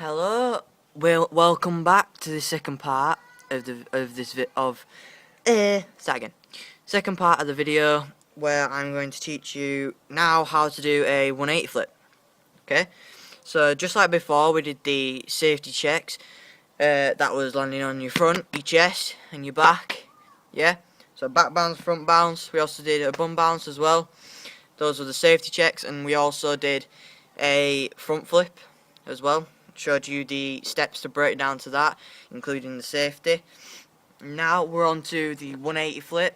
Hello, well, welcome back to the second part of second part of the video where I'm going to teach you now how to do a 180 flip. Okay, so just like before, we did the safety checks. That was landing on your front, your chest, and your back. Yeah, so back bounce, front bounce. We also did a bum bounce as well. Those were the safety checks, and we also did a front flip as well. Showed you the steps to break down to that, including the safety. Now we're on to the 180 flip,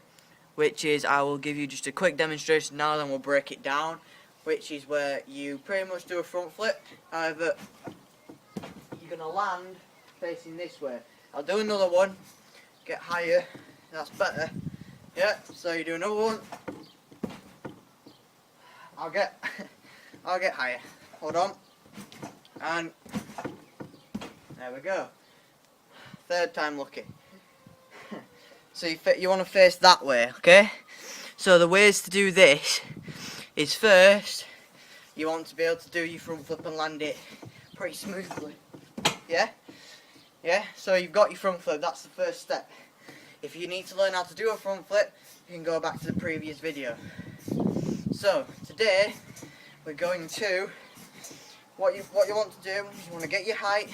which is, I will give you just a quick demonstration now, then we'll break it down, which is where you pretty much do a front flip. However, you're going to land facing this way. I'll do another one, get higher, that's better. Yeah, so you do another one. I'll get higher. Hold on. And there we go. Third time lucky. So you want to face that way, okay? So the ways to do this is, first you want to be able to do your front flip and land it pretty smoothly. Yeah? Yeah? So you've got your front flip, that's the first step. If you need to learn how to do a front flip, you can go back to the previous video. So today we're going to, what you want to do is you want to get your height,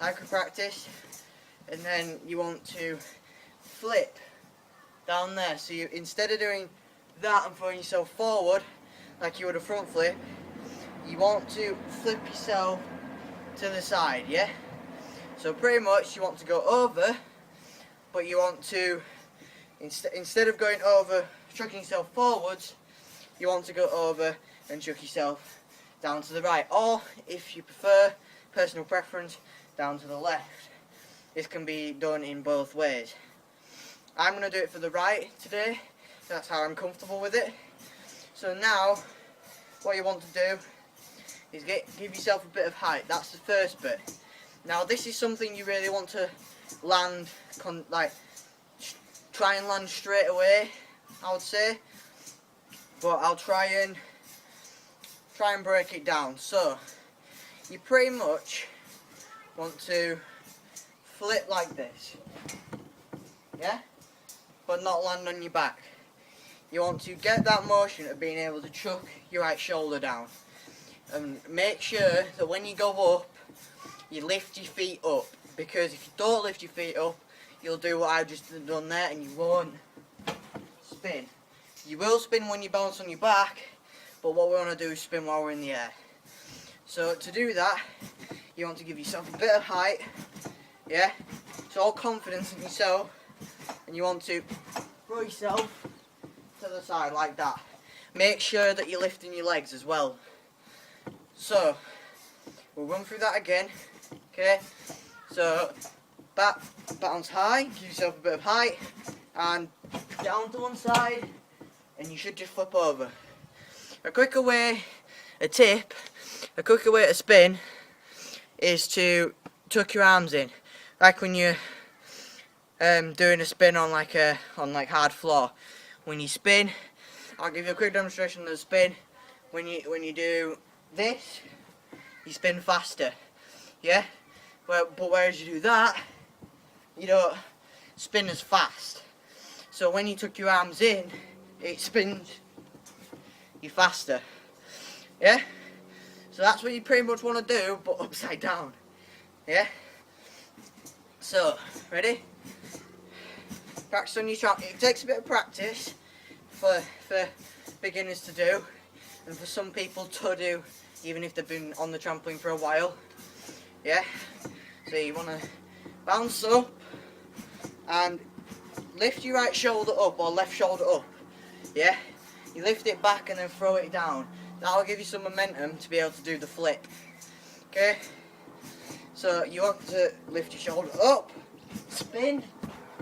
like we practice, and then you want to flip down there. So you, instead of doing that and throwing yourself forward like you would a front flip, you want to flip yourself to the side, yeah? So pretty much you want to go over, but you want to, instead of going over, chucking yourself forwards, you want to go over and chuck yourself down to the right, or if you prefer, personal preference, down to the left. This can be done in both ways. I'm going to do it for the right today, that's how I'm comfortable with it. So now, what you want to do is give yourself a bit of height, that's the first bit. Now this is something you really want to land, try and land straight away, I would say. But I'll try and break it down. So you pretty much want to flip like this, yeah, but not land on your back. You want to get that motion of being able to chuck your right shoulder down, and make sure that when you go up, you lift your feet up, because if you don't lift your feet up, you'll do what I've just done there and you won't spin. You will spin when you bounce on your back, but what we want to do is spin while we're in the air. So to do that, you want to give yourself a bit of height, yeah? It's all confidence in yourself, and you want to throw yourself to the side like that. Make sure that you're lifting your legs as well. So, we'll run through that again, okay? So, bounce high, give yourself a bit of height, and down to one side, and you should just flip over. A quicker way to spin is to tuck your arms in, like when you're doing a spin on hard floor. When you spin, I'll give you a quick demonstration of the spin. When you do this, you spin faster, yeah. But whereas you do that, you don't spin as fast. So when you tuck your arms in, it spins you faster, yeah? So that's what you pretty much want to do, but upside down, yeah? So, ready? Practice on your trampoline. It takes a bit of practice for beginners to do, and for some people to do, even if they've been on the trampoline for a while, yeah? So you want to bounce up, and lift your right shoulder up, or left shoulder up, yeah? You lift it back and then throw it down. That'll give you some momentum to be able to do the flip. Okay? So you want to lift your shoulder up, spin,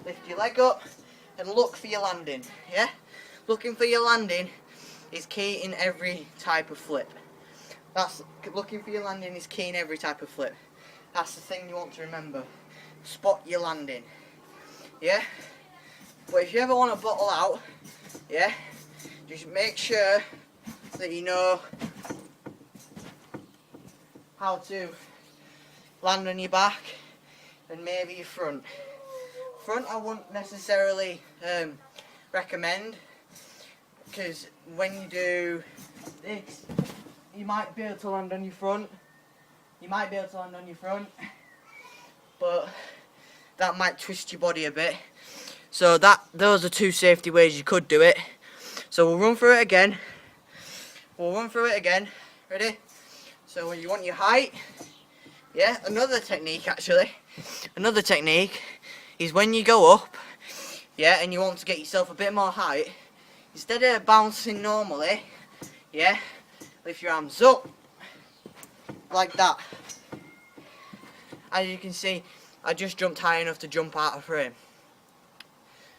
lift your leg up, and look for your landing. Yeah? Looking for your landing is key in every type of flip. Looking for your landing is key in every type of flip. That's the thing you want to remember. Spot your landing. Yeah? But if you ever want to bottle out, yeah, just make sure that you know how to land on your back, and maybe your front. Front I wouldn't necessarily recommend, because when you do this, you might be able to land on your front. But that might twist your body a bit. So those are two safety ways you could do it. So we'll run through it again. Ready? So when you want your height, yeah, another technique is when you go up, yeah, and you want to get yourself a bit more height, instead of bouncing normally, yeah, lift your arms up, like that. As you can see, I just jumped high enough to jump out of frame.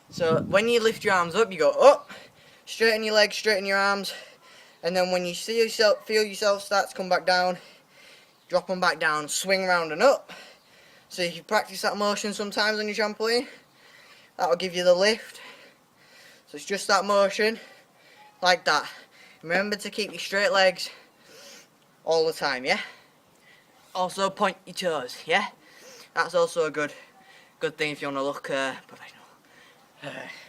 So when you lift your arms up, you go up, straighten your legs, straighten your arms, and then when you feel yourself start to come back down, drop them back down, swing round and up. So if you practice that motion sometimes on your trampoline, that will give you the lift. So it's just that motion, like that. Remember to keep your straight legs all the time, yeah? Also point your toes, yeah? That's also a good thing if you want to look professional.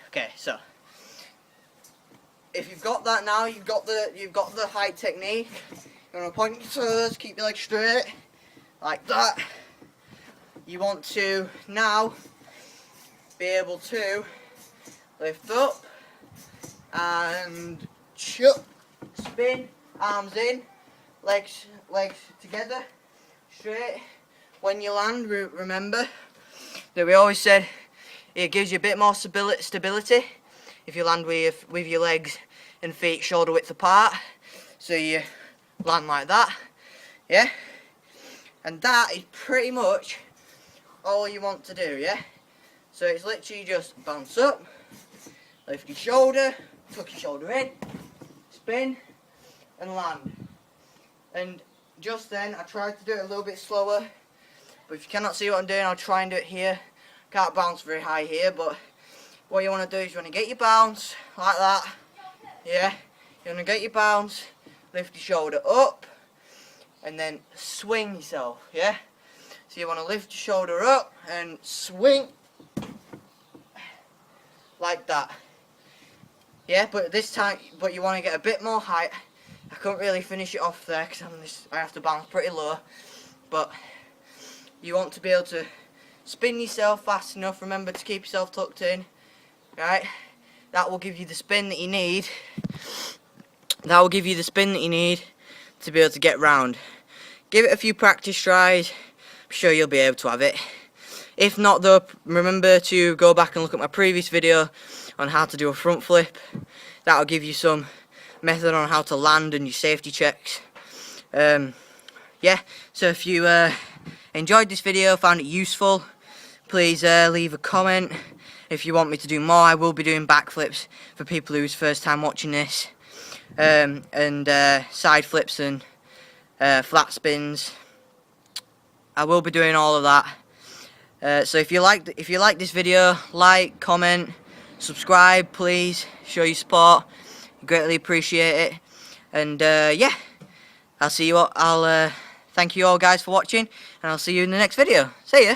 Okay, so if you've got that now, you've got the height technique. You want to point your toes, keep your legs straight, like that. You want to now be able to lift up and chuck, spin, arms in, legs together, straight. When you land, remember that we always said it gives you a bit more stability if you land with your legs and feet shoulder width apart. So you land like that, yeah? And that is pretty much all you want to do, yeah? So it's literally just bounce up, lift your shoulder, tuck your shoulder in, spin, and land. And just then, I tried to do it a little bit slower, but if you cannot see what I'm doing, I'll try and do it here. Can't bounce very high here, but what you want to do is you want to get your bounce, like that, yeah? You want to get your bounce, lift your shoulder up, and then swing yourself, yeah? So you want to lift your shoulder up and swing, like that. Yeah, but this time, you want to get a bit more height. I couldn't really finish it off there because I have to bounce pretty low. But you want to be able to spin yourself fast enough. Remember to keep yourself tucked in, right? That will give you the spin that you need. That will give you the spin that you need to be able to get round. Give it a few practice tries. I'm sure you'll be able to have it. If not though, remember to go back and look at my previous video on how to do a front flip. That'll give you some method on how to land and your safety checks. Yeah, so if you enjoyed this video, found it useful, please leave a comment. If you want me to do more, I will be doing backflips for people who's first time watching this, and side flips and flat spins. I will be doing all of that. So if you like this video, like, comment, subscribe, please. Show your support. Greatly appreciate it. And yeah, I'll see you all. I'll thank you all guys for watching, and I'll see you in the next video. See ya.